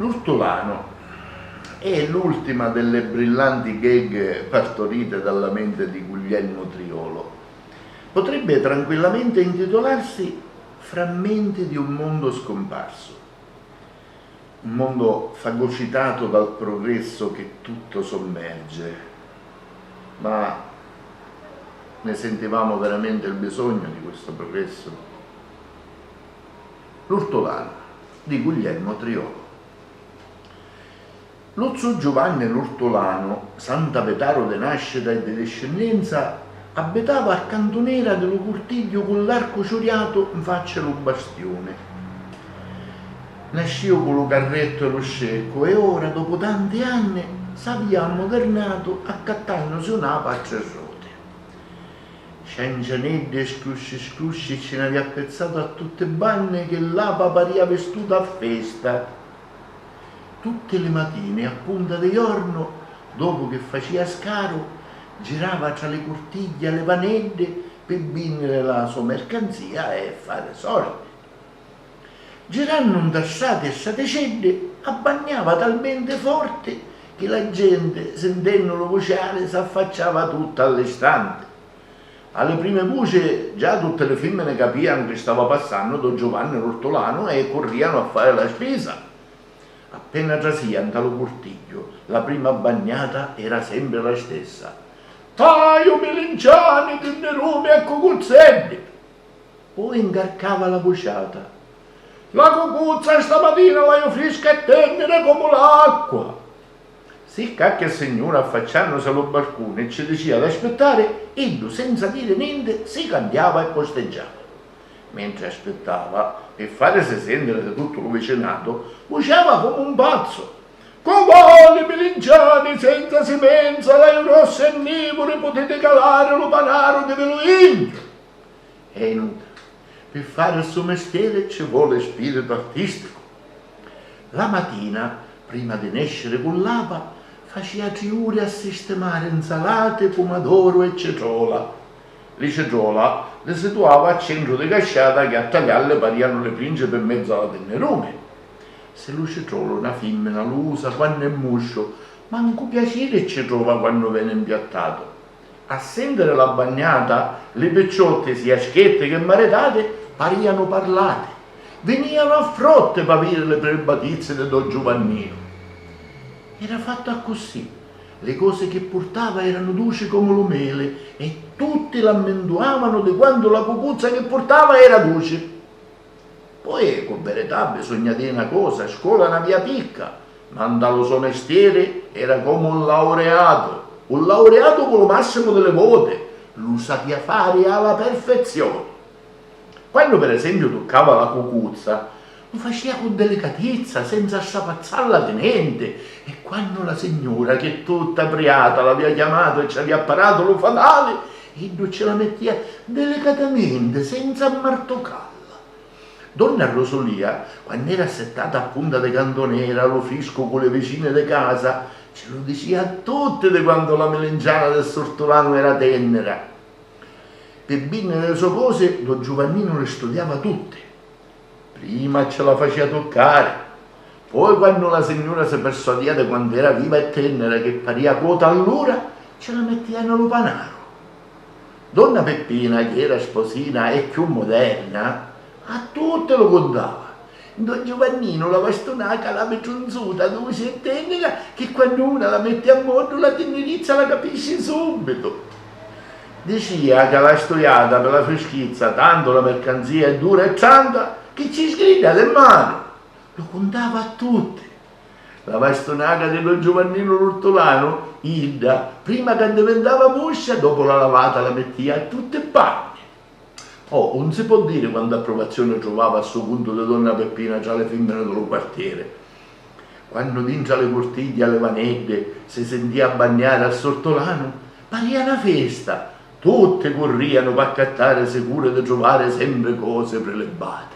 L'ortolano è l'ultima delle brillanti gag partorite dalla mente di Guglielmo Triolo. Potrebbe tranquillamente intitolarsi Frammenti di un mondo scomparso, un mondo fagocitato dal progresso che tutto sommerge, ma ne sentivamo veramente il bisogno di questo progresso? L'ortolano di Guglielmo Triolo. Lo zio Giovanni l'ortolano, sant'Avetaro de nascita e di discendenza, abitava a Cantonera dello Curtiglio con l'arco cioriato in faccia lo bastione. Nascio con lo carretto e lo scecco e ora, dopo tanti anni, s'avvia ammodernato accattandosi una paccia rote. Ciancianeddi e scrusci ce n'aveva pezzato a tutte banne che l'apa paria vestuta a festa. Tutte le mattine a punta di giorno, dopo che faceva scaro, girava tra le cortiglie e le vanedde per vendere la sua mercanzia e fare soldi. Girando un tassate e satecedde, abbagnava talmente forte che la gente, sentendolo vociare, s'affacciava tutta all'istante. Alle prime voci già tutte le femmine capivano che stava passando Don Giovanni l'ortolano e corriano a fare la spesa. Appena trasian dallo cortiglio, la prima bagnata era sempre la stessa. Taio melinciani, tenderumi e cucuzzetti. Poi ingarcava la vociata. La cucuzza stamattina la fresca e tennera come l'acqua. Si cacchia signora affacciandosi allo balcone e ci diceva ad aspettare, Eddu senza dire niente si cambiava e posteggiava. Mentre aspettava, per farsi sentire da tutto il vicinato, vociava come un pazzo. Covali melinciani senza semenza, la rossa e nivore potete calare lo panaro che ve lo indio. È inutile. Per fare il suo mestiere ci vuole spirito artistico. La mattina, prima di nascere con l'apa, faceva 3 ore a sistemare insalate, pomodoro e cetrola. Le cetrola le situava al centro di casciata che a tagliarle pariano le principe per mezzo alla tennerume. Se lo cetrolo una femmina lo usa quando è muscio, manco piacere ci trova quando viene impiattato. A sentire la bagnata, le pecciotte sia schette che maretate pariano parlate. Venivano a frotte per avere le prebatizie di Don Giovannino. Era fatta così. Le cose che portava erano dolci come lo mele e tutti l'ammentuavano di quanto la cucuzza che portava era dolce. Poi, con verità, bisogna dire una cosa, a scuola una via picca, ma dallo suo mestiere era come un laureato con lo massimo delle vote, lo sapeva fare alla perfezione. Quando per esempio toccava la cucuzza, lo faceva con delicatezza, senza strapazzarla di niente, e quando la signora, che tutta apriata, l'aveva chiamato e ci aveva parato lo fatale, Eddu ce la metteva delicatamente, senza ammartoccarla. Donna Rosolia, quando era assettata a punta di Cantonera, lo fisco con le vicine di casa, ce lo diceva a tutte di quando la melenciana del Sortolano era tenera. Per bene le sue cose, Don Giovannino le studiava tutte. Prima ce la faceva toccare, poi quando la signora si persuadeva di quando era viva e tenera che paria quota all'ora, ce la metteva nello panaro. Donna Peppina, che era sposina e più moderna, a tutte lo contava. Don Giovannino la bastonaca la metronzuta, dolce e tenera, che quando una la mette a modo la tenerizza la capisce subito. Diceva che la studiata per la freschezza, tanto la mercanzia è dura e tanta, che ci sgrida le mani. Lo contava a tutti. La bastonaca di Don Giovannino l'ortolano, Ilda, prima che diventava muscia, dopo la lavata la metteva a tutte e panne. Oh, non si può dire quanta approvazione trovava a suo punto di donna Peppina tra le femmine dello quartiere. Quando dentro le cortiglie alle vanedde si sentiva bagnare al Sortolano, paria una festa. Tutte corriano per accattare sicure di trovare sempre cose prelibate.